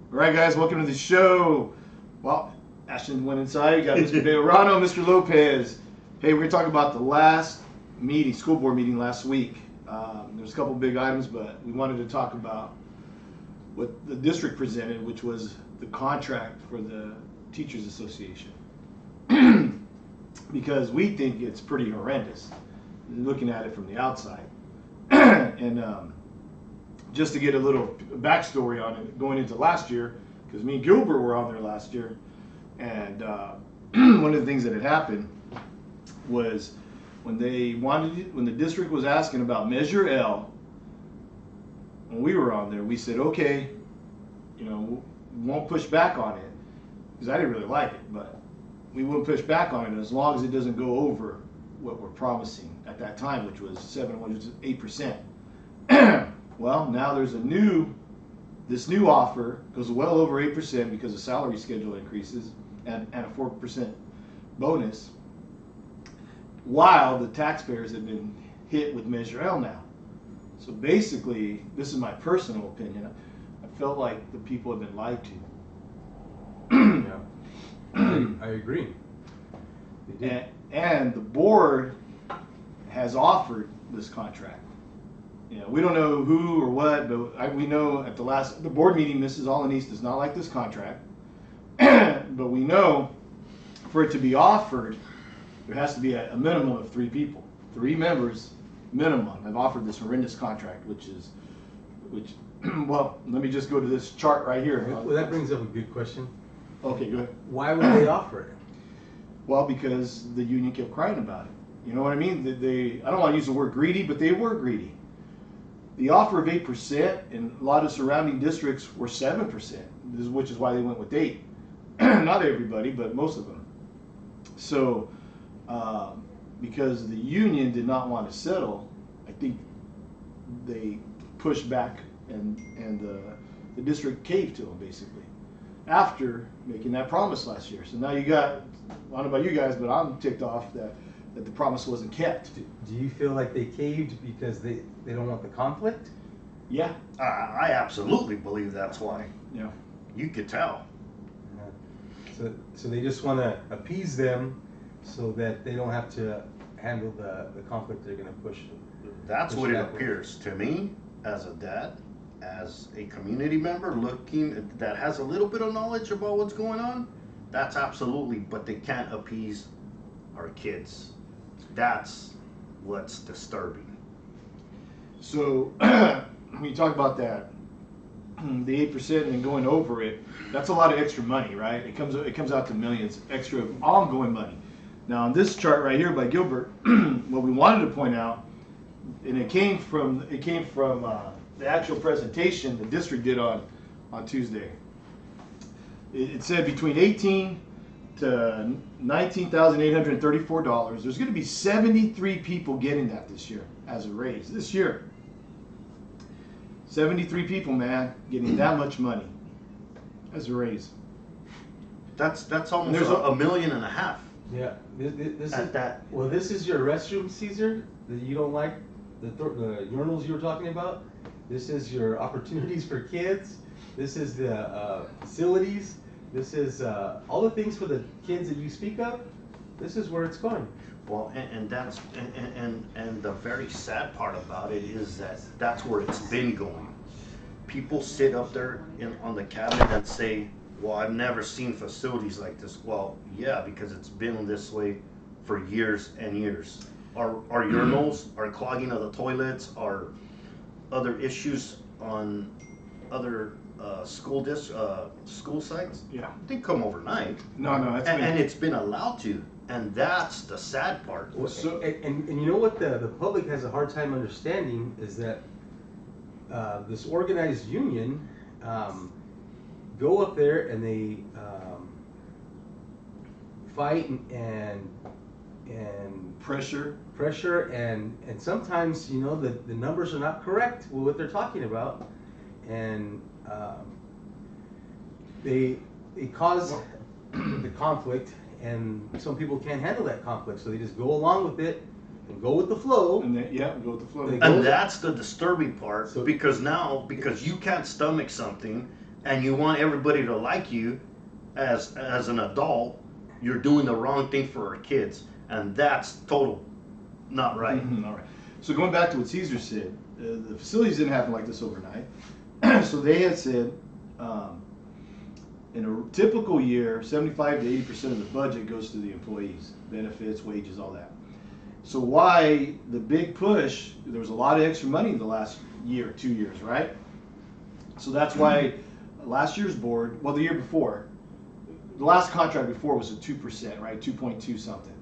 All right, guys, welcome to the show. Well, Ashton went inside. You got Mr. Bejarano, Mr. Lopez. Hey, we're going to talk about the last meeting, school board meeting last week. There's a couple big items, but we wanted to talk about what the district presented, which was the contract for the Teachers Association. Because we think it's pretty horrendous, looking at it from the outside. And just to get a little backstory on it, going into last year, because me and Gilbert were on there last year, and one of the things that had happened was when the district was asking about Measure L, when we were on there, we said, okay, we won't push back on it, because I didn't really like it, but we won't push back on it as long as it doesn't go over what we're promising at that time, which was 8%. Well, now there's this new offer goes well over 8% because the salary schedule increases and a 4% bonus, while the taxpayers have been hit with Measure L now. So basically, this is my personal opinion, I felt like the people have been lied to. Yeah, I agree. They did. And the board has offered this contract. We don't know who or what, but we know at the board meeting, Mrs. Alanis does not like this contract. But we know for it to be offered, there has to be a minimum of 3 people. 3 members minimum have offered this horrendous contract, which well, let me just go to this chart right here. Well, that brings up a good question. Okay, go ahead. Why would they offer it? Well, because the union kept crying about it. You know what I mean? I don't want to use the word greedy, but they were greedy. The offer of 8% in a lot of surrounding districts were 7%, which is why they went with 8. Not everybody, but most of them. So, because the union did not want to settle, I think they pushed back, and the district caved to them, basically, after making that promise last year. So now I don't know about you guys, but I'm ticked off that the promise wasn't kept. Do you feel like they caved because they don't want the conflict? Yeah. I absolutely believe that's why. Yeah. You could tell. So they just want to appease them so that they don't have to handle the conflict they're going to push. That's push what it that way. appears to me as a dad, as a community member that has a little bit of knowledge about what's going on. That's absolutely, but they can't appease our kids. That's what's disturbing. So when you talk about that, the 8% and going over it, that's a lot of extra money, right? It comes out to millions extra of ongoing money. Now on this chart right here by Gilbert, what we wanted to point out, and it came from the actual presentation the district did on Tuesday. It said between $18,000 to $19,834. There's going to be 73 people getting that this year as a raise. This year, 73 people, man, getting that much money as a raise. That's almost $1.5 million. Yeah. This At is that. Well, this is your restroom, Caesar, that you don't like, the urinals you were talking about. This is your opportunities for kids. This is the facilities. This is all the things for the kids that you speak of. This is where it's going. Well, and that's and the very sad part about it is that that's where it's been going. People sit up there on the cabinet and say, well, I've never seen facilities like this. Well, yeah, because it's been this way for years and years. Our urinals, our clogging of the toilets, our other issues on other school sites, Yeah. they come overnight. No, And it's been allowed to. And that's the sad part. So- And you know what the public has a hard time understanding is that this organized union go up there and they fight and pressure. and sometimes the numbers are not correct with what they're talking about, and they cause the conflict, and some people can't handle that conflict, so they just go along with it and go with the flow. And then, go with the flow. They And that's the disturbing part, So- because you can't stomach something, and you want everybody to like you as an adult, you're doing the wrong thing for our kids, and that's total not right. All right. So going back to what Caesar said, the facilities didn't happen like this overnight. So they had said, in a typical year, 75 to 80% of the budget goes to the employees, benefits, wages, all that. So why the big push? There was a lot of extra money in the last year, 2 years, right? So that's why last year's board, well, the year before, the last contract before was at 2%, right? 2.2 something.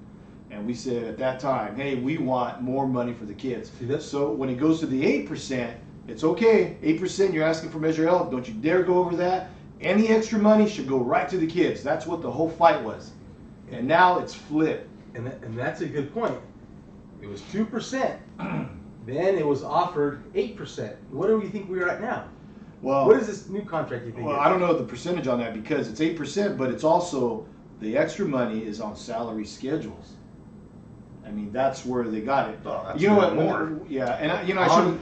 And we said at that time, hey, we want more money for the kids. So when it goes to the 8%, it's okay. 8%, you're asking for Measure L. Don't you dare go over that. Any extra money should go right to the kids. That's what the whole fight was. And now it's flipped. And that's a good point. It was 2%. Then it was offered 8%. What do we think we're at now? Well, what is this new contract you think? Well, I don't know the percentage on that because it's 8%, but it's also the extra money is on salary schedules. I mean, that's where they got it. Oh, that's you know what? more. Yeah, and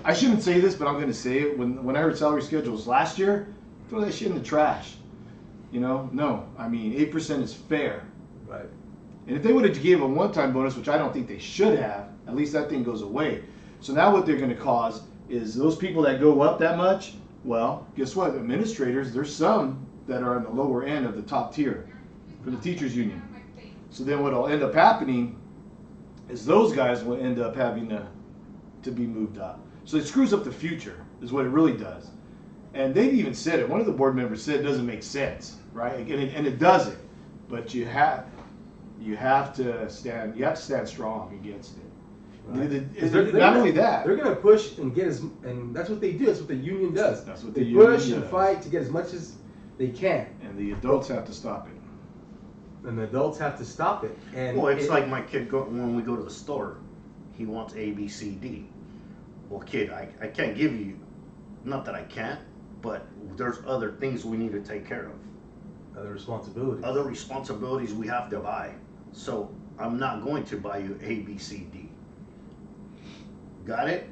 I shouldn't say this, but I'm going to say it. When I heard salary schedules last year, throw that shit in the trash. You know, no. I mean, 8% is fair. Right. And if they would have gave a one-time bonus, which I don't think they should have, at least that thing goes away. So now what they're going to cause is those people that go up that much. Well, guess what? Administrators, there's some that are in the lower end of the top tier for the teachers union. So then what'll end up happening is those guys will end up having to be moved up. So it screws up the future, is what it really does. And they've even said it. One of the board members said it doesn't make sense, right? And it doesn't. But you have to stand strong against it. Right. Not only that, they're going to push and get and that's what they do. That's what the union does. That's what they the union push and does. fight to get as much as they can. And the adults have to stop it. And the adults have to stop it. And Well, it's like my kid when we go to the store, he wants A, B, C, D. Well, kid, I can't give you, not that I can't, but there's other things we need to take care of. other responsibilities. Other responsibilities we have to buy. So I'm not going to buy you A, B, C, D. Got it?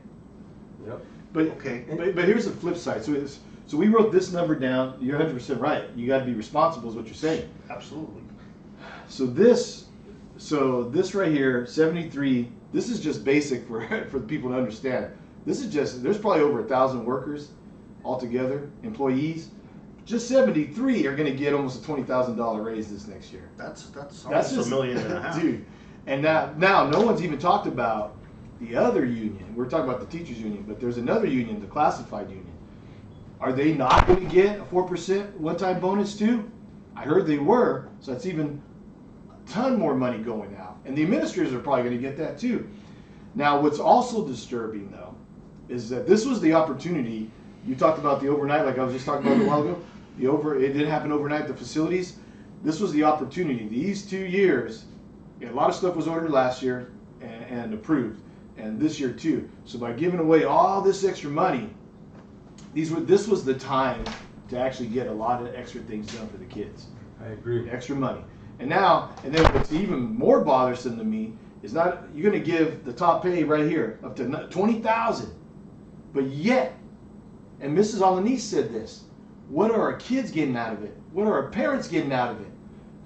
Yep. But Okay. but here's the flip side. So we wrote this number down. You're 100% right. You got to be responsible, is what you're saying. Absolutely. So this right here, 73. This is just basic for the people to understand. This is just, there's probably over 1,000 workers altogether, employees. Just 73 are going to get almost a $20,000 raise this next year. That's almost just $1.5 million. Dude. And now no one's even talked about the other union. We're talking about the teachers union, but there's another union, the classified union. Are they not going to get a 4% one-time bonus too? I heard they were, so that's even a ton more money going out. And the administrators are probably going to get that too. Now, what's also disturbing though, is that this was the opportunity. You talked about the overnight, like I was just talking about a while ago. It didn't happen overnight, the facilities. This was the opportunity. These 2 years, a lot of stuff was ordered last year and approved, and this year too. So by giving away all this extra money, this was the time to actually get a lot of extra things done for the kids. I agree. Extra money. And then what's even more bothersome to me is not, you're going to give the top pay right here up to $20,000, but yet, and Mrs. Alanis said this, what are our kids getting out of it? What are our parents getting out of it?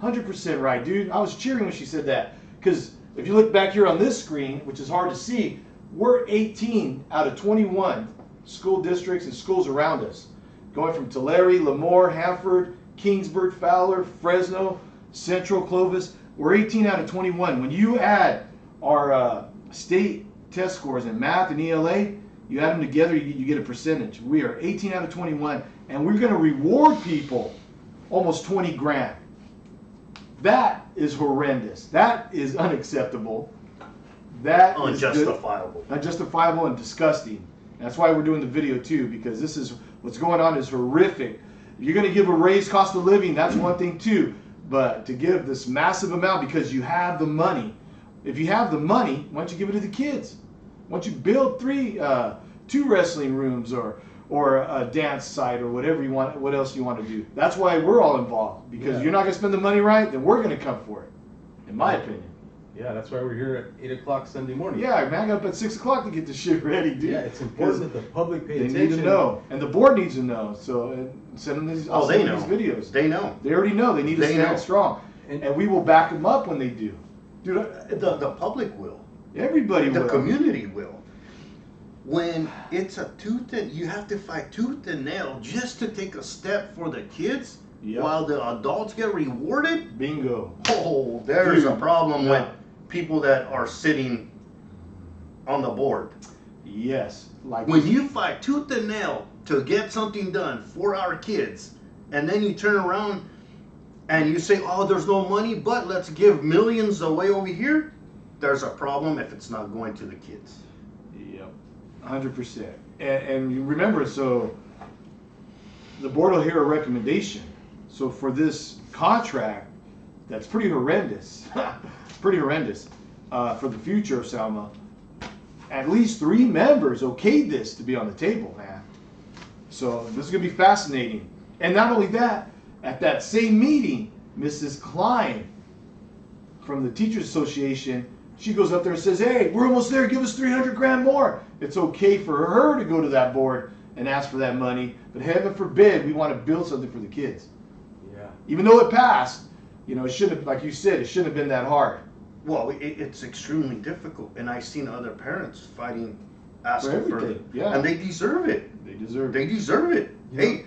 100% right, dude. I was cheering when she said that, because if you look back here on this screen, which is hard to see, we're 18 out of 21 school districts and schools around us, going from Tulare, Lemoore, Hanford, Kingsburg, Fowler, Fresno, Central, Clovis. We're 18 out of 21. When you add our state test scores in math and ELA, you add them together, you get a percentage. We are 18 out of 21, and we're going to reward people almost 20 grand. That is horrendous. That is unacceptable. That is unjustifiable. Unjustifiable and disgusting. That's why we're doing the video too, because this is what's going on is horrific. If you're going to give a raised cost of living, that's one thing too. But to give this massive amount because you have the money. If you have the money, why don't you give it to the kids? Why don't you build 2 wrestling rooms or a dance site or whatever you want, what else you want to do? That's why we're all involved, because you're not going to spend the money right, then we're going to come for it, in my opinion. Yeah, that's why we're here at 8 o'clock Sunday morning. Yeah, man, I got up at 6 o'clock to get this shit ready, dude. Yeah, it's important that the public pay They attention. need to know, and the board needs to know. So send them these. I'll Oh, they send know. them these videos. They know. They already know. They need to They stand know. strong, and we will back them up when they do. Dude, The public will. everybody The will. community will. When it's a you have to fight tooth and nail just to take a step for the kids, Yep. while the adults get rewarded. Bingo. Oh, there's a Dude, problem yeah. with people that are sitting on the board. Yes, like When you fight tooth and nail to get something done for our kids, and then you turn around and you say, "Oh, there's no money, but let's give millions away over here," there's a problem if it's not going to the kids. Yep, 100%. And you remember, so the board will hear a recommendation. So for this contract, that's pretty horrendous, pretty horrendous for the future of Selma. At least 3 members okayed this to be on the table, man. So this is gonna be fascinating. And not only that, at that same meeting, Mrs. Klein from the Teachers Association, she goes up there and says, "Hey, we're almost there. Give us 300 grand more." It's okay for her to go to that board and ask for that money, but heaven forbid we want to build something for the kids. Yeah. Even though it passed, it shouldn't have, like you said, it shouldn't have been that hard. Well, it's extremely difficult, and I've seen other parents fighting, For asking for everything, it, yeah. and they deserve it. They deserve They it. deserve it. Yeah. Hey,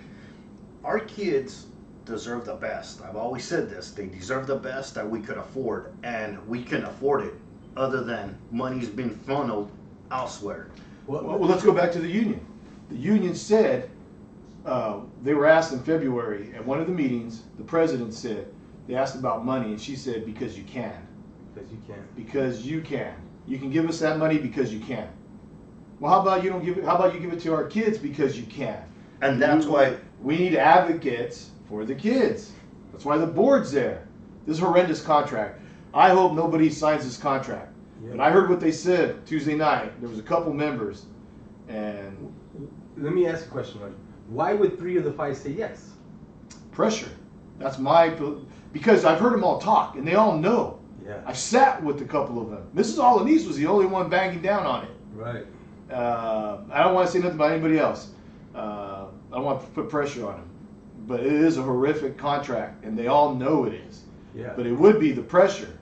our kids deserve the best. I've always said this. They deserve the best that we could afford, and we can afford it. Other than money's been funneled elsewhere. Well, let's go back to the union. The union said, they were asked in February at one of the meetings, the president said, they asked about money, and she said, because you can. Because you can't. Because you can. You can give us that money because you can. Well, how about you don't give it? How about you give it to our kids because you can? And that's why We need advocates for the kids. That's why the board's there. This is a horrendous contract. I hope nobody signs this contract. Yeah. But I heard what they said Tuesday night. There was a couple members, and Let me ask a question, Roger. Why would 3 of the 5 say yes? pressure. That's because I've heard them all talk, and they all know. Yeah. I've sat with a couple of them. Mrs. Alanis was the only one banging down on it. Right. I don't want to say nothing about anybody else. I don't want to put pressure on them. But it is a horrific contract, and they all know it is. Yeah. But it would be the pressure.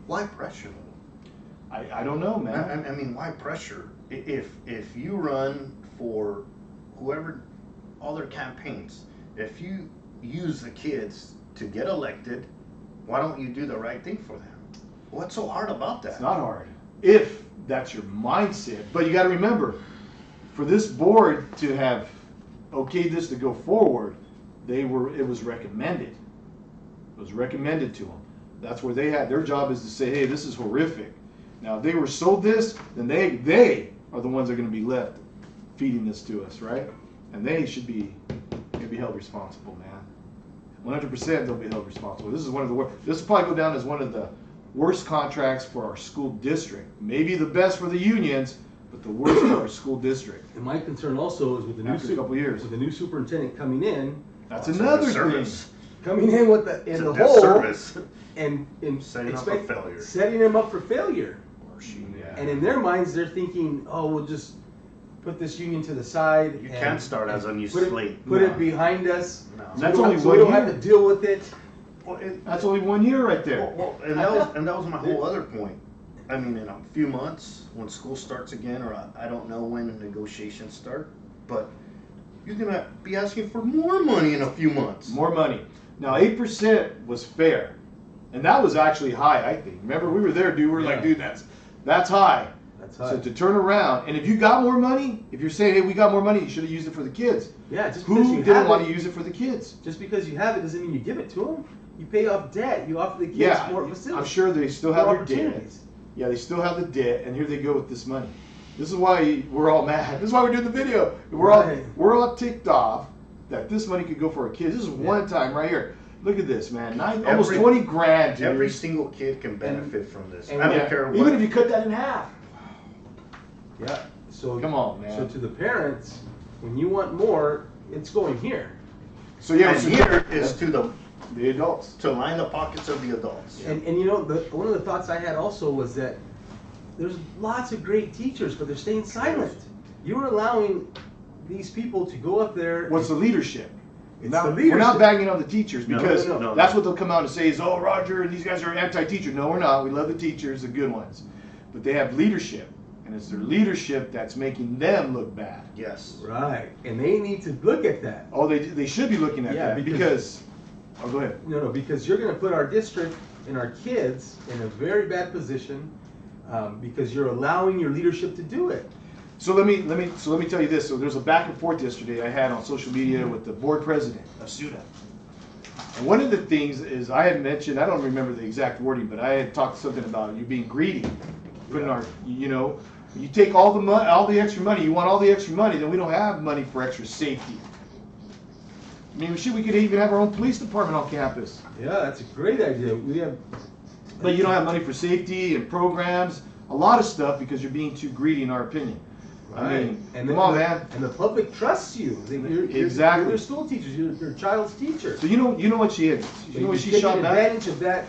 why pressure? I don't know, man. I mean, why pressure? If you run for whoever, all their campaigns, if you use the kids to get elected, why don't you do the right thing for them? What's so hard about that? It's not hard if that's your mindset. But you got to remember, for this board to have okayed this to go forward, it was recommended. It was recommended to them. That's where their job is to say, hey, this is horrific. Now, if they were sold this, then they are the ones that are going to be left feeding this to us, right? And they should be held responsible, man. 100% they'll be held responsible. This is one of the worst. This will probably go down as one of the worst contracts for our school district. Maybe the best for the unions, but the worst for our school district. And my concern also is with the new After a couple years. with the new superintendent coming in, That's It's a another thing. disservice. coming in with the It's in a the hole disservice. and Setting up for failure. setting him up for failure. Yeah. And in their minds, they're thinking, "Oh, we'll just put this union to the side. You and- can't start as a new put slate. It, put No. it behind us. No. So That's we don't only have- so one we don't year. have to deal with it." Well, That's only 1 year right there. Well, and that was my whole other point. I mean, in a few months, when school starts again, or I don't know when negotiations start, but you're gonna be asking for more money in a few months. More money. Now, 8% was fair. And that was actually high, I think. Remember, we were there, dude. We were like, Yeah. dude, that's high. That's So high. to turn around, and if you got more money, if you're saying, hey, we got more money, you should have used it for the kids. Yeah, just because Who you didn't have want it, to use it for the kids? just because you have it doesn't mean you give it to them. You pay off debt. You offer the kids Yeah, more facilities. I'm sure they still more have their debt. opportunities. Yeah, they still have the debt, and here they go with this money. This is why we're all mad. This is why we're doing the video. We're Right. all ticked off that this money could go for our kids. This is one time right here. Look at this, man. Almost Every- 20 grand. Dude. Every single kid can benefit from this. and I don't Yeah, care what. even if you cut that in half. Yeah. So Come on, man. So to the parents, when you want more, it's going here. So yeah, and so here is to the The adults. To line the pockets of the adults. And you know, one of the thoughts I had also was that there's lots of great teachers, but they're staying silent. You're allowing these people to go up there. What's the leadership? It's Not- the leadership. We're not banging on the teachers No, because no. that's what they'll come out and say is, oh, Roger, these guys are anti-teacher. No, we're not. We love the teachers, the good ones. But they have leadership, and it's their leadership that's making them look bad. Yes. Right, and they need to look at that. Oh, they should be looking at Yeah, that because- oh, go ahead. No, because you're going to put our district and our kids in a very bad position because you're allowing your leadership to do it. So let me tell you this. So there's a back and forth yesterday I had on social media with the board president of SUDA. And one of the things is I had mentioned, I don't remember the exact wording, but I had talked something about you being greedy. Putting our, you know, you take all the extra money, you want all the extra money, then we don't have money for extra safety. I mean, shit, we could even have our own police department on campus. Yeah, that's a great idea. We have. But you don't have money for safety and programs, a lot of stuff because you're being too greedy in our opinion. I mean, come on, man. And the public trusts you. Exactly. You're their school teachers. You're their child's teacher. So you know what she is. You know what she shot back? advantage of that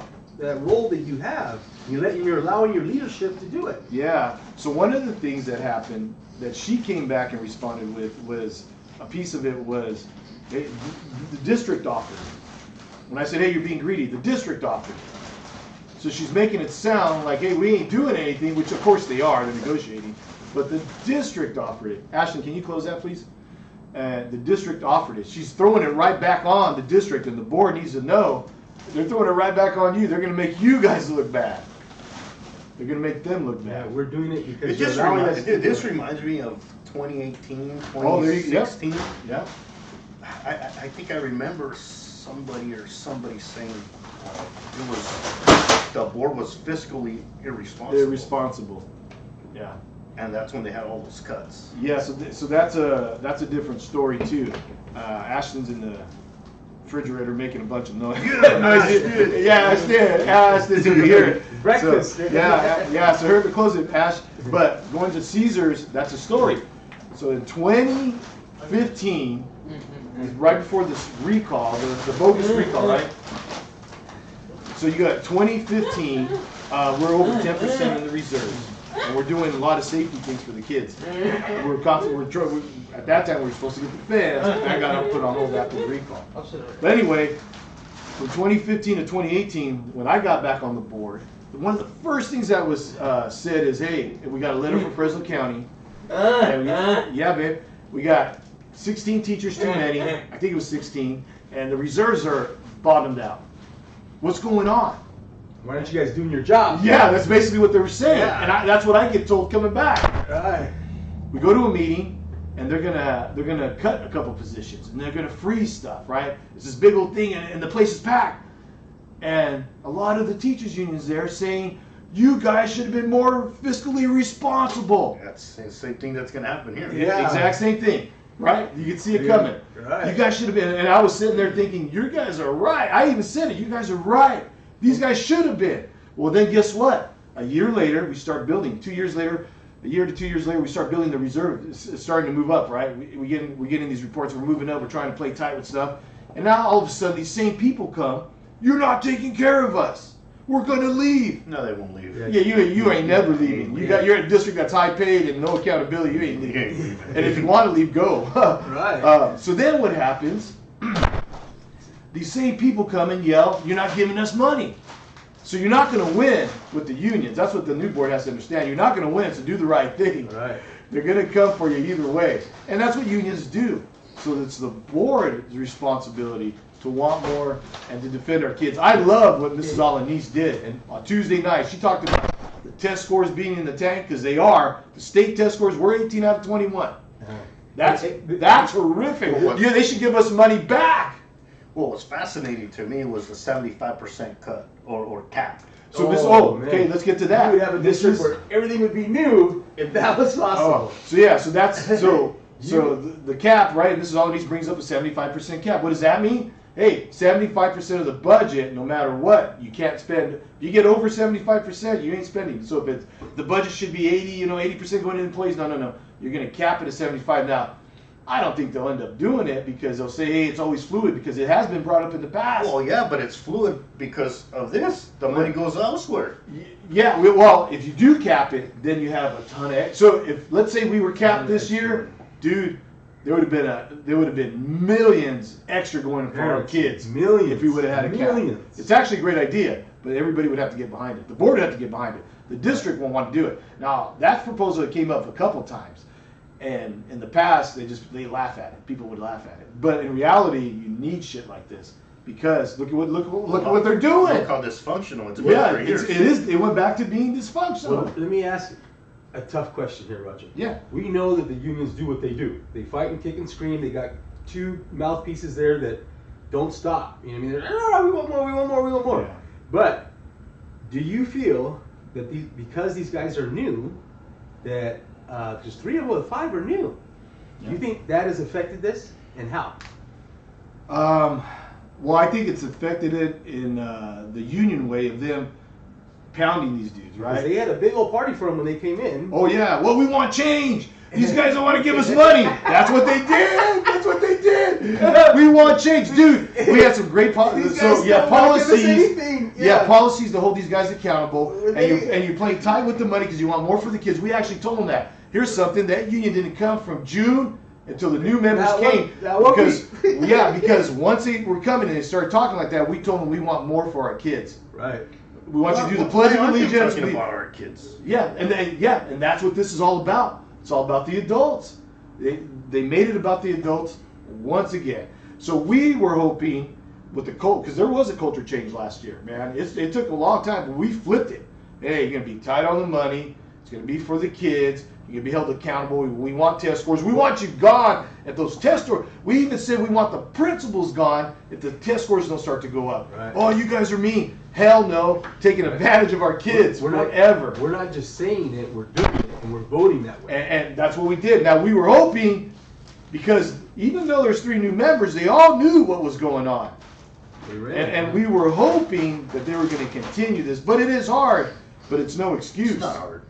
role that you have. You're allowing your leadership to do it. Yeah. So one of the things that happened that she came back and responded with was a piece of it was the district offered. When I said, hey, you're being greedy, the district offered. So she's making it sound like, hey, we ain't doing anything, which of course they are, they're negotiating. But the district offered it. Ashton, can you close that, please? The district offered it. She's throwing it right back on the district, and the board needs to know they're throwing it right back on you. They're going to make you guys look bad. They're going to make them look Yeah, bad. we're doing it because It just you're allowing us to do this it. reminds me of 2018, Oh, there you go. 2016. Yeah. I think I remember somebody saying it was the board was fiscally irresponsible. Irresponsible. Yeah. And that's when they had all those cuts. Yeah, so that's a different story too. Ashton's in the refrigerator making a bunch of noise. Yeah, Ashton, you hear it. Breakfast. So, yeah. So here to close it, Ash. But going to Caesars, that's a story. So in 2015, right before this recall, the bogus recall, right? So you got 2015. We're over 10% in the reserves. And we're doing a lot of safety things for the kids. At that time, we were supposed to get the fence. I got put on hold after the recall. But anyway, from 2015 to 2018, when I got back on the board, one of the first things that was said is, hey, we got a letter from Fresno County. Yeah, babe. We got 16 teachers too many. I think it was 16. And the reserves are bottomed out. What's going on? Why aren't you guys doing your job? Yeah, that's basically what they were saying, Yeah. and that's what I get told coming back. Right. We go to a meeting, and they're gonna cut a couple positions, and they're gonna freeze stuff, right? It's this big old thing, and the place is packed, and a lot of the teachers' unions there saying, you guys should have been more fiscally responsible. That's the same thing that's going to happen here. Yeah. Exact same thing, right? You can see it coming. Right. You guys should have been, and I was sitting there thinking, you guys are right. I even said it. You guys are right. These guys should have been. Well, then guess what? A year later, we start building. 2 years later, a year to 2 years later, we start building the reserve. It's starting to move up, right? We're getting these reports. We're moving up. We're trying to play tight with stuff. And now all of a sudden, these same people come. You're not taking care of us. We're gonna leave. No, they won't leave. Yeah. Yeah, you ain't never leaving. You're in a district that's high paid and no accountability. You ain't You leaving. ain't leaving. And if you want to leave, go. Right. So then what happens? These same people come and yell, "You're not giving us money." So you're not going to win with the unions. That's what the new board has to understand. You're not going to win, so do the right thing. Right. They're going to come for you either way. And that's what unions do. So it's the board's responsibility to want more and to defend our kids. I love what Mrs. Alanis did. And on Tuesday night, she talked about the test scores being in the tank, because they are. The state test scores were 18 out of 21. That's horrific. Yeah, they should give us money back. What was fascinating to me was the 75% cut or cap. So man. okay, let's get to that. We would have a This district is- where everything would be new if that was possible. so yeah, so that's so the cap, right? This is all these brings up a 75% cap. What does that mean? Hey, 75% of the budget, no matter what, you can't spend. You get over 75%, you ain't spending. So if the budget should be 80, 80% going into employees. No. You're going to cap it at 75. Now, I don't think they'll end up doing it because they'll say, hey, it's always fluid because it has been brought up in the past. Well, yeah, but it's fluid because of this. The money goes elsewhere. Yeah, well, if you do cap it, then you have a ton of. So if let's say we were capped this year, dude, there would have been millions extra going for our kids. Millions. If we would have had a cap. Millions. It's actually a great idea, but everybody would have to get behind it. The board would have to get behind it. The district won't want to do it. Now that proposal came up a couple times, and in the past they laugh at it. People would laugh at it, but in reality, you need shit like this because look at what they're doing. Look how dysfunctional it's been Yeah, for years. it is. It went back to being dysfunctional. Well, let me ask a tough question here, Roger. Yeah. We know that the unions do what they do. They fight and kick and scream. They got two mouthpieces there that don't stop. You know what I mean? They're, we want more, we want more, we want more. Yeah. But do you feel that because these guys are new, that just 3 of the 5 are new, do you think that has affected this, and how? Well, I think it's affected it in the union way of them pounding these dudes, Because right? they had a big old party for them when they came in. Oh yeah. Well, we want change. These guys don't want to give us money. That's what they did. That's what they did. We want change, dude. We had some great policies. These guys So yeah, don't wanna give us policies. anything. Yeah, policies to hold these guys accountable, Well, and you play tight with the money because you want more for the kids. We actually told them that. Here's something that union didn't come from June until the new members came. Because once they were coming and they started talking like that, we told them we want more for our kids. Right. We want you to do the Why Pledge of aren't they Allegiance. talking about our kids. Yeah, and that's what this is all about. It's all about the adults. They made it about the adults once again. So we were hoping with the cult, because there was a culture change last year, man. It took a long time, but we flipped it. Hey, you're gonna be tight on the money. It's gonna be for the kids. You're gonna be held accountable. We want test scores. We want you gone at those test scores. We even said we want the principals gone if the test scores don't start to go up. Right. Oh, you guys are mean. Hell no, taking advantage of our kids forever. We're not just saying it, we're doing it, and we're voting that way. And that's what we did. Now we were hoping, because even though there's 3 new members, they all knew what was going on. And we were hoping that they were going to continue this. But it is hard, but it's no excuse. It's not hard.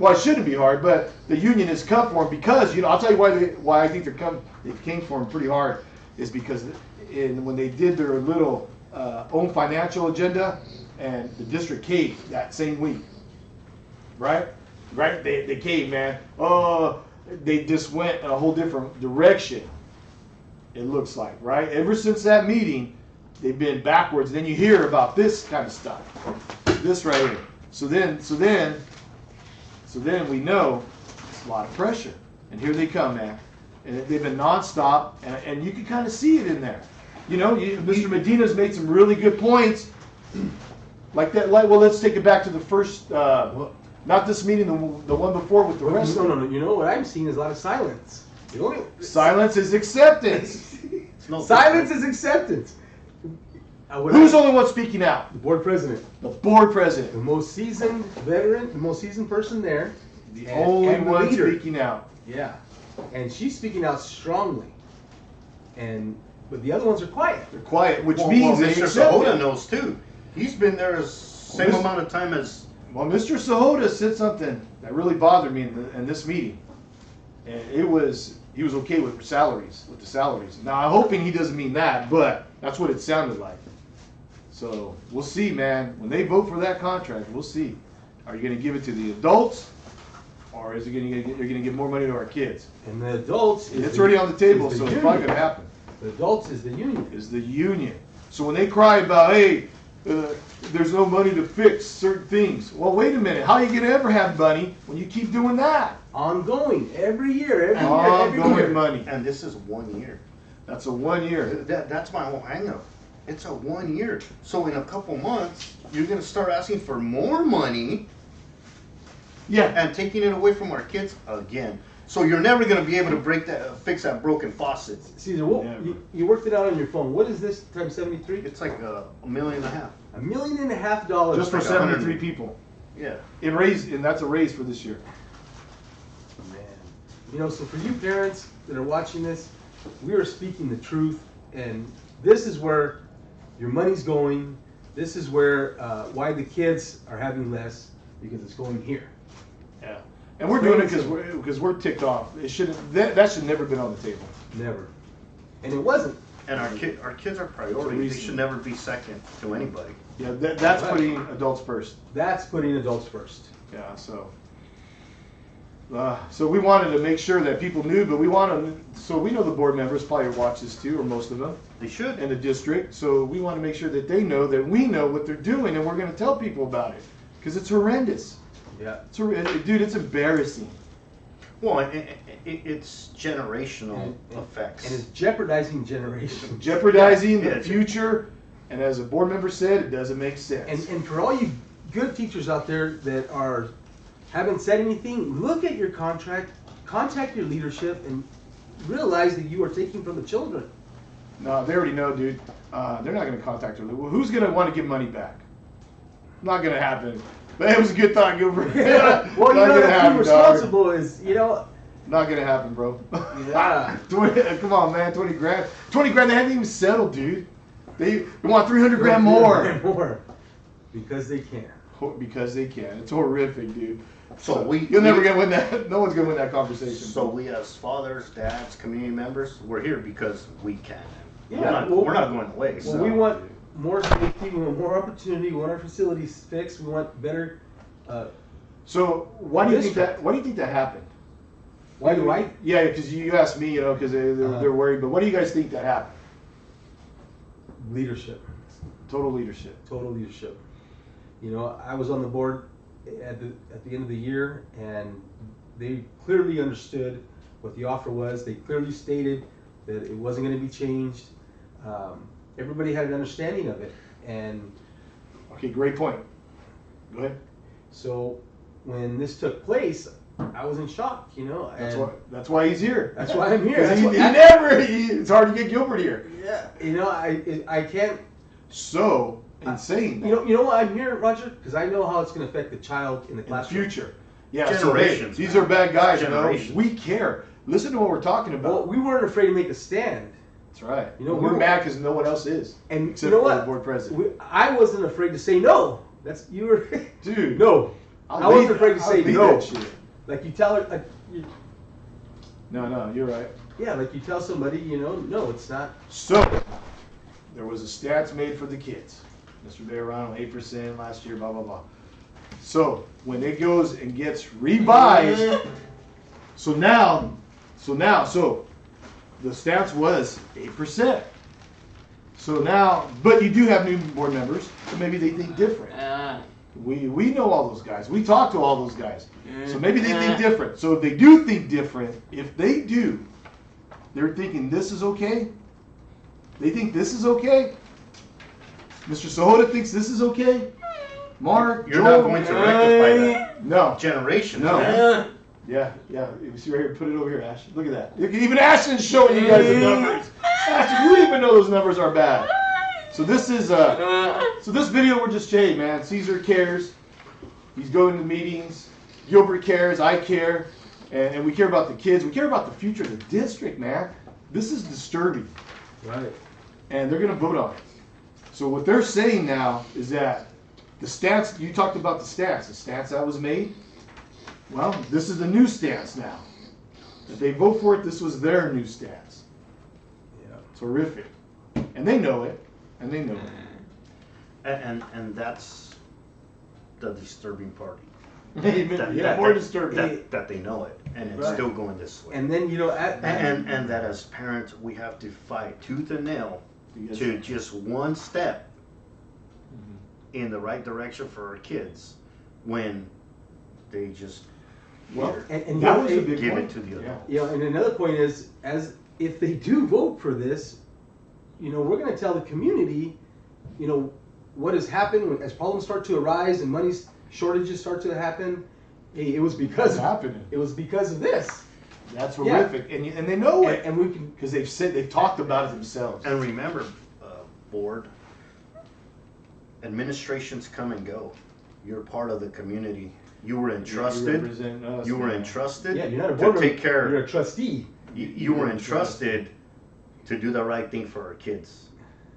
Well, it shouldn't be hard, but the union has come for them because, I'll tell you why I think they came for them pretty hard is because when they did their little own financial agenda, and the district caved that same week, right? They caved, man. Oh, they just went in a whole different direction. It looks like, right? Ever since that meeting, they've been backwards. Then you hear about this kind of stuff, this right here. So then we know it's a lot of pressure, and here they come, man. And they've been nonstop, and you can kind of see it in there. Mr. Medina's made some really good points, like that. Well, let's take it back to the first, not this meeting, the one before with the rest. No. You know what I'm seeing is a lot of silence. Silence is acceptance. Silence is acceptance. Who's the only one speaking out? The board president. The board president. The most seasoned veteran, the most seasoned person there. The only and the one leader. speaking out. Yeah. And she's speaking out strongly. But the other ones are quiet. They're quiet, which means they Mr. accept Sahota it. knows too. He's been there the same Well, amount of time as. Well, Mr. Sahota said something that really bothered me in this meeting, and he was okay with the salaries. Now, I'm hoping he doesn't mean that, but that's what it sounded like. So we'll see, man. When they vote for that contract, we'll see. Are you going to give it to the adults, or is it you're going to give more money to our kids? And the adults It's already on the table, is so the it's probably union. going to happen. The adults is the union. Is the union. So when they cry about, hey, there's no money to fix certain things. Well, wait a minute. How are you going to ever have money when you keep doing that? Ongoing, every year. Ongoing money. And this is 1 year. That's a 1 year. That's my whole hang up. It's a 1 year. So in a couple months, you're gonna start asking for more money Yeah. and taking it away from our kids again. So you're never gonna be able to fix that broken faucet. Caesar, Never. you worked it out on your phone. What is this times 73? It's like $1.5 million. $1.5 million. Just for like 73 100. people. Yeah. And that's a raise for this year. Man. So for you parents that are watching this, we are speaking the truth, and this is where your money's going. This is where why the kids are having less, because it's going here. Yeah. And we're doing it because we're ticked off. It should that should never been on the table. Never. And it wasn't. And our kids are priority. They should never be second to anybody. Yeah, that's putting adults first. That's putting adults first. Yeah, so we wanted to make sure that people knew, but we know the board members probably watch this too, or most of them. They should. In the district, so we want to make sure that they know that we know what they're doing, and we're going to tell people about it because it's horrendous. Yeah. Dude, it's embarrassing. Well, it's generational effects. And it's jeopardizing generations. Jeopardizing the future, and as a board member said, it doesn't make sense. And for all you good teachers out there that haven't said anything, look at your contract, contact your leadership, and realize that you are taking from the children. No, they already know, dude. They're not going to contact her. Well, who's going to want to give money back? Not going to happen. But it was a good thought, Gilbert. Well, you know, to be responsible is, not going to happen, bro. Yeah. 20, come on, man. 20 grand. 20 grand, they haven't even settled, dude. They want 300 grand more. More. Because they can. Because they can. It's horrific, dude. So you'll never get win that. No one's gonna win that conversation. So we, as fathers, dads, community members, we're here because we can. Yeah, we're not going away. Well, So we want more safety. We want more opportunity. We want our facilities fixed. We want better. So why do you think that? Why do you think that happened? Why do I? Yeah, because you asked me, because they're worried. But what do you guys think that happened? Leadership. Total leadership. Total leadership. I was on the board at the end of the year, and they clearly understood what the offer was. They clearly stated that it wasn't going to be changed. Everybody had an understanding of it, and okay, great point. Go ahead. So when this took place, I was in shock. That's why he's here. That's why I'm here. It's hard to get Gilbert here. Yeah. I can't. So. Insane. You know why I'm here, Roger? Because I know how it's going to affect the child in the classroom. In the future. Yeah, generations. So these are bad guys, Generations. We care. Listen to what we're talking about. Well, we weren't afraid to make a stand. That's right. We're mad because no one else is. And except you know for what? the board president. I wasn't afraid to say no. You were. Dude. No. I wasn't afraid to say no. Like you tell her. No, you're right. Yeah, like you tell somebody, no, it's not. So, there was a stats made for the kids. Mr. Bejarano, 8% last year, blah, blah, blah. So, when it goes and gets revised, so the stats was 8%. So now, but you do have new board members, so maybe they think different. We know all those guys. We talk to all those guys. So maybe they think different. So if they do think different, they're thinking this is okay. They think this is okay. Mr. Sahota thinks this is okay. Mark, you're not going to rectify that. No. Generation. No. Yeah. You see right here, put it over here, Ash. Look at that. Even Ashton's showing you guys the numbers. Ashton, you even know those numbers are bad. So this is so this video we're just saying, man. Caesar cares. He's going to meetings. Gilbert cares. I care, and we care about the kids. We care about the future of the district, man. This is disturbing. Right. And they're going to vote on it. So what they're saying now is that the stance, you talked about the stance that was made. Well, this is the new stance now. If they vote for it, this was their new stance. Yeah. It's horrific. And they know it. And that's the disturbing part. More disturbing. That they know it, and it's still going this way. And then, and that as parents, we have to fight tooth and nail to just one step in the right direction for our kids when they just and that was a big give point. It to the adult. And another point is, if they do vote for this, we're going to tell the community, what has happened as problems start to arise and money shortages start to happen. Hey, it was because of this. That's horrific, and they know it, and we can because they've talked about it themselves. And remember, board administrations come and go. You're part of the community. You were entrusted. You were entrusted. Yeah, you're not a board to take care. You're a trustee. You were entrusted to do the right thing for our kids,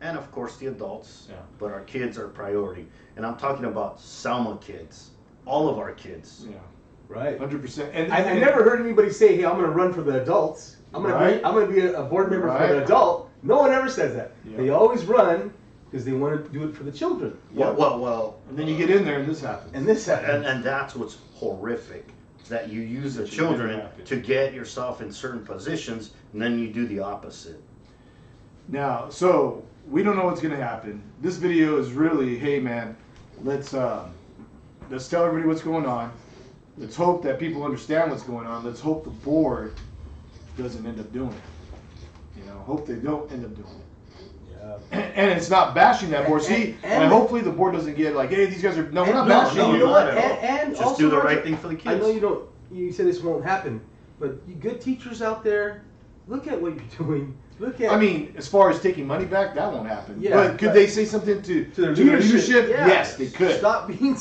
and of course the adults. Yeah. But our kids are priority, and I'm talking about Selma kids, all of our kids. Yeah. Right. 100%. And I never heard anybody say, "Hey, I'm going to run for the adults. I'm going Right. to be a board member for the Right. adult." No one ever says that. Yeah. They always run because they want to do it for the children. Well, And then you get in there and this happens. And this happens. and that's what's horrific, that you use the That you make it children happen. to get yourself in certain positions, and then you do the opposite. Now, so we don't know what's gonna happen. This video is really, hey man, let's tell everybody what's going on. Let's hope that people understand what's going on. Let's hope the board doesn't end up doing it. You know, hope they don't end up doing it. Yeah. And it's not bashing that board. See, And- and hopefully the board doesn't get like, hey, these guys are. No, we're not No, bashing no, you. you know what? Not at all. And Just also, do the Roger, right thing for the kids. I know you don't. You say this won't happen, but you good teachers out there, look at what you're doing. Look at. I mean, as far as taking money back, that won't happen. Yeah, but could but- they say something to their leadership? Yeah. Yes, they could. Stop being.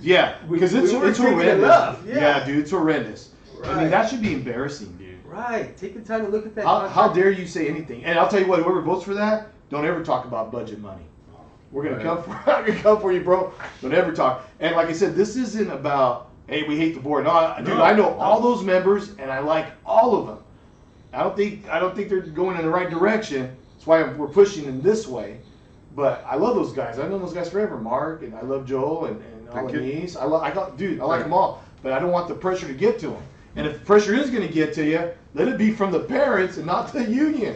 Yeah, because it's we weren't taking horrendous. enough, yeah. Dude, it's horrendous. I mean, Right. that should be embarrassing, dude. Right. Take the time to look at that. How contract. dare you say anything? And I'll tell you what, whoever votes for that, don't ever talk about budget money. We're gonna Right. come for I'm gonna come for you, bro. Don't ever talk. And like I said, this isn't about, hey, we hate the board. No, dude, No. I know all those members and I like all of them. I don't think they're going in the right direction. That's why we're pushing in this way. But I love those guys. I've known those guys forever. Mark, and I love Joel and Thank you. Alanis. I like them all. But I don't want the pressure to get to them. And if pressure is going to get to you, let it be from the parents and not the union.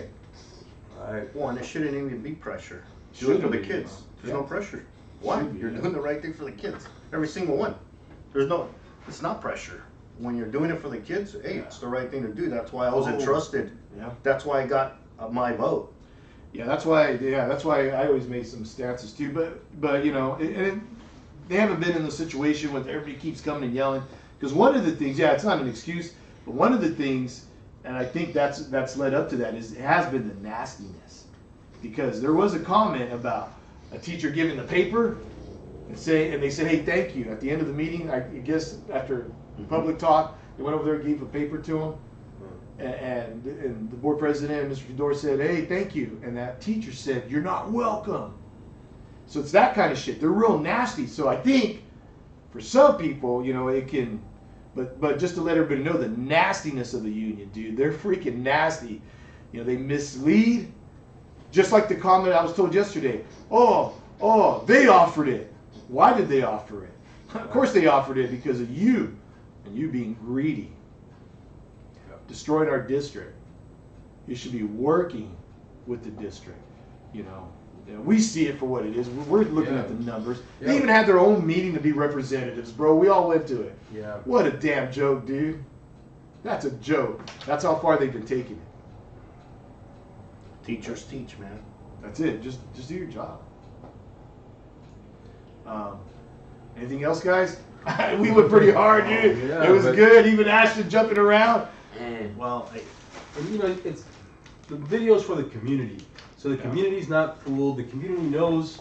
Right. One, it shouldn't even be pressure. Do it Shouldn't for the be, kids. no. There's Yeah. no pressure. Why? Should be, You're yeah. doing the right thing for the kids. Every single one. It's not pressure. When you're doing it for the kids, hey, it's the right thing to do. That's why I was Oh. entrusted. Yeah. That's why I got my vote. Yeah, that's why I always made some stances too. But you know, they haven't been in the situation where everybody keeps coming and yelling. Because one of the things, yeah, it's not an excuse, but one of the things, and I think that's led up to that, is it has been the nastiness. Because there was a comment about a teacher giving the paper and they said, hey, thank you. At the end of the meeting, I guess after public talk, they went over there and gave a paper to him. And the board president, Mr. Fedor, said, hey, thank you. And that teacher said, you're not welcome. So it's that kind of shit. They're real nasty. So I think for some people, you know, it can, but just to let everybody know the nastiness of the union, dude, they're freaking nasty. You know, they mislead. Just like the comment I was told yesterday. Oh, they offered it. Why did they offer it? Of course they offered it because of you and you being greedy. Destroyed our district. You should be working with the district. You know, we see it for what it is. We're looking at the numbers. They Yeah. even had their own meeting to be representatives, bro. We all went to it. Yeah. What a damn joke, dude. That's a joke. That's how far they've been taking it. Teachers teach, man. That's it. Just do your job. Anything else, guys? We went pretty hard, dude. Yeah, it was but- good. Even Ashton jumping around. Well, And you know, it's the videos for the community. So the community's not fooled. The community knows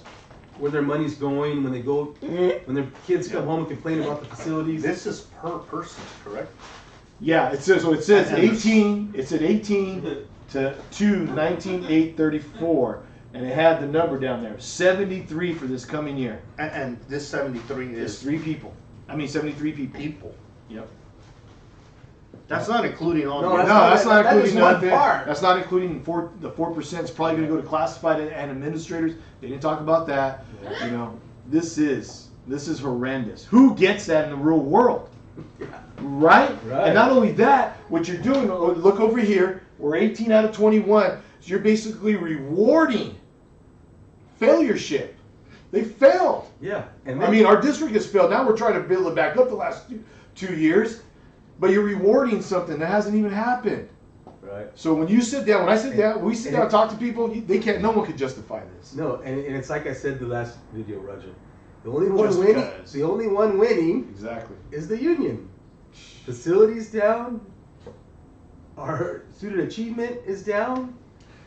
where their money's going when they go, when their kids come home and complain about the facilities. this is per person, correct? Yeah, it says 18. It said 18 to 19/8/34, and it had the number down there, 73 for this coming year. And this 73 It's is 73 people. people. Yep. That's not including all No, the. That's not that is including one nothing. part. That's not including the 4%. Is probably going to go to classified and administrators. They didn't talk about that. Yeah. You know, this is horrendous. Who gets that in the real world? Right? Right. And not only that, what you're doing, look over here, we're 18 out of 21. So you're basically rewarding failureship. They failed. Yeah. And I mean, our district has failed. Now we're trying to build it back up the last 2 years. But you're rewarding something that hasn't even happened. right. So when you sit down, when I sit down, we sit And down and talk to people, they can't, no one can justify this. No, and it's like I said the last video, Roger. The only one Just winning. because. The only one winning Exactly. is the union. Facilities down. Our student achievement is down.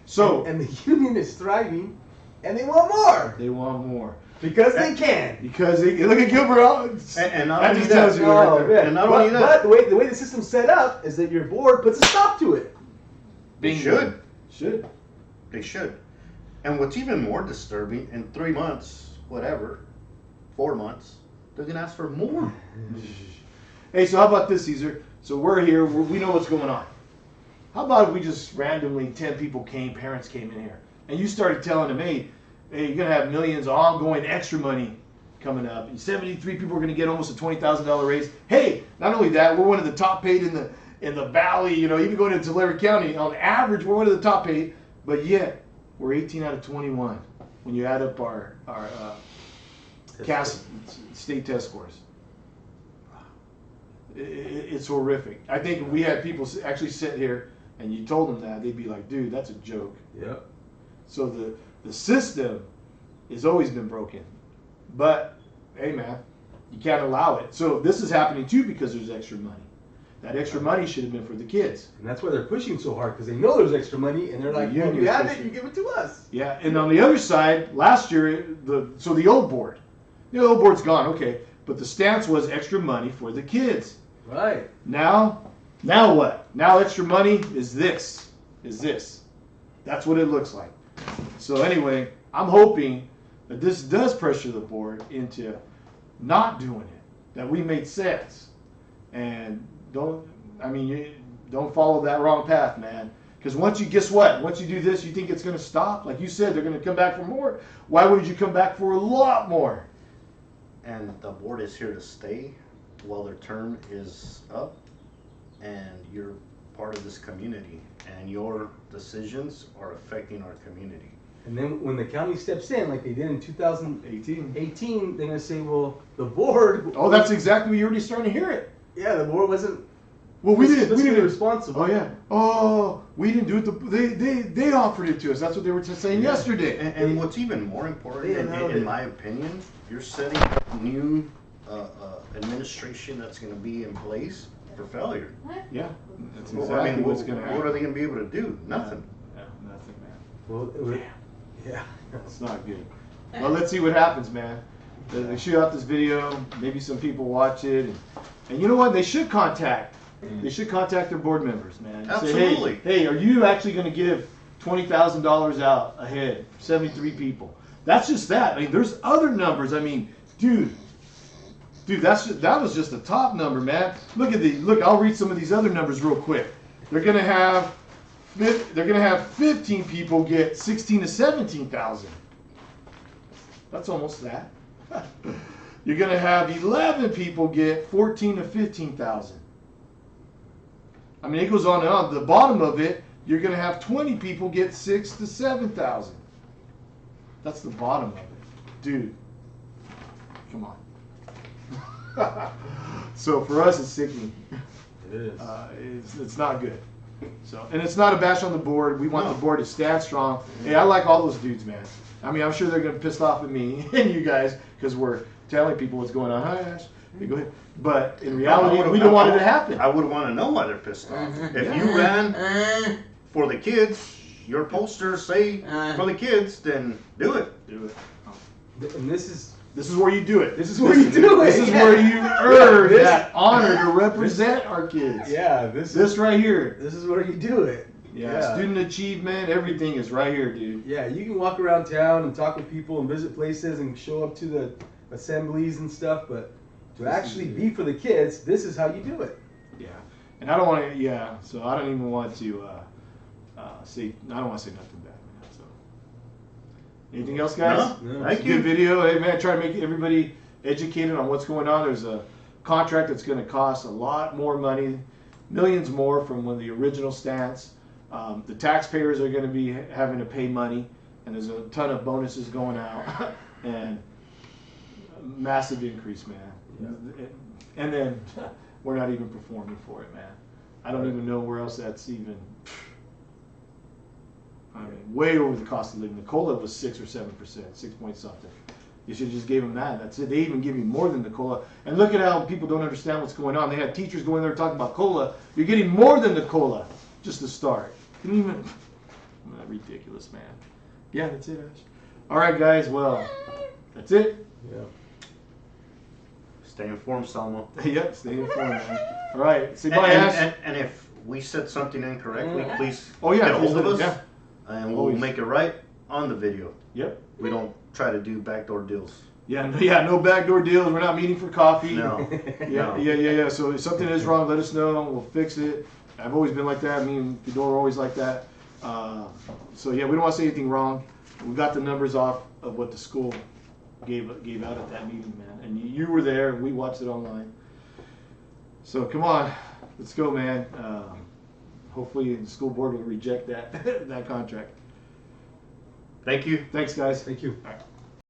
So and the union is thriving, and they want more they want more. because they can. Because look at Gilbert. And not that only just that, tells you right Oh, there. man. And not but, only that- but the way the system's set up is that your board puts a stop to it. They Bingo. should. They should. And what's even more disturbing, in 3 months, whatever, 4 months, they're gonna ask for more. Hey, so how about this, Caesar? So we're here. We know what's going on. How about if we just randomly 10 people came, parents came in here, and you started telling them, hey, you're gonna have millions of ongoing extra money coming up. And 73 people are gonna get almost a $20,000 raise. Hey, not only that, we're one of the top paid in the valley. You know, even going into Tulare County, on average, we're one of the top paid. But yet, we're 18 out of 21 when you add up our state test scores. It's horrific. I think if we had people actually sit here and you told them that, they'd be like, dude, that's a joke. Yep. So the system has always been broken. But, hey man, you can't allow it. So this is happening too because there's extra money. That extra money should have been for the kids. And that's why they're pushing so hard, because they know there's extra money, and they're like, The well, you union's have it, pushing. you give it to us. Yeah, and on the other side, last year, the old board, the old board's gone, okay, but the stance was extra money for the kids. Right. Now what? Now extra money is this. That's what it looks like. So anyway, I'm hoping that this does pressure the board into not doing it, that we made sense. And don't follow that wrong path, man. Because once you do this, you think it's going to stop? Like you said, they're going to come back for more. Why would you come back for a lot more? And the board is here to stay while their term is up, and you're part of this community, and your decisions are affecting our community. And then when the county steps in, like they did in 18. 2018, they're going to say, well, the board... Oh, that's exactly, you're already starting to hear it. Yeah, the board wasn't... Well, we didn't responsible. Oh yeah. Oh, we didn't do it. They offered it to us. That's what they were just saying yesterday. And what's even more important, in my opinion, you're setting up new administration that's going to be in place for failure. Yeah, that's Well, exactly what's going to happen. What are they going to be able to do? Nothing. Yeah, nothing, man. Well, yeah. It's not good. Well, let's see what happens, man. They shoot out this video. Maybe some people watch it, and you know what? They should contact their board members, man. And Absolutely. Say, hey, are you actually going to give $20,000 out ahead? 73 people. That's just that. I mean, there's other numbers. I mean, dude, that was just the top number, man. Look. I'll read some of these other numbers real quick. They're gonna have 15 people get 16 to 17,000. That's almost that. You're gonna have 11 people get 14 to 15,000. I mean, it goes on and on. The bottom of it, you're gonna have 20 people get 6 to 7,000. That's the bottom of it, dude. Come on. So for us, it's sickening. It is. It's not good. So, and it's not a bash on the board. We want the board to stand strong. Hey, I like all those dudes, man. I mean, I'm sure they're gonna piss off at me and you guys because we're telling people what's going on. Hi, Ash. Hey, go ahead. But in reality, we don't want it to happen. I would want to know why they're pissed off. If you ran for the kids, your posters say for the kids, then do it. Do it. And this is where you do it. This is where you do it. This is where you earn that honor to represent our kids. Yeah, this right here. This is where you do it. Yeah, student achievement, everything is right here, dude. Yeah, you can walk around town and talk with people and visit places and show up to the assemblies and stuff, but to actually be for the kids, this is how you do it. Yeah, and I don't want to. So I don't even want to say. I don't want to say nothing bad. So, anything else, guys? No. Thank you. Good video. Hey man, try to make everybody educated on what's going on. There's a contract that's going to cost a lot more money, millions more from when the original stance. The taxpayers are going to be having to pay money, and there's a ton of bonuses going out, and massive increase, man. Yeah. And then we're not even performing for it, man. I don't even know where else that's even. I mean, way over the cost of living. The COLA was 6 or 7%, 6 point something. You should have just gave them that. That's it. They even give you more than the COLA. And look at how people don't understand what's going on. They had teachers going there talking about COLA. You're getting more than the COLA just to start. Can you even? Ridiculous, man. Yeah, that's it, Ash. All right, guys. Well, that's it. Yeah. Stay informed, Selma. Yep, stay informed, man. All right. Say bye, Ash. And if we said something incorrectly, please get a hold of us. Yeah. And we'll make it right on the video. Yep. We don't try to do backdoor deals. Yeah, no backdoor deals. We're not meeting for coffee. No. Yeah. So if something is wrong, let us know. We'll fix it. I've always been like that. Me and Fedor are always like that. So yeah, we don't want to say anything wrong. We got the numbers off of what the school gave out at that meeting, man. And you were there, and we watched it online. So come on, let's go, man. Hopefully the school board will reject that that contract. Thank you. Thanks, guys. Thank you. All right.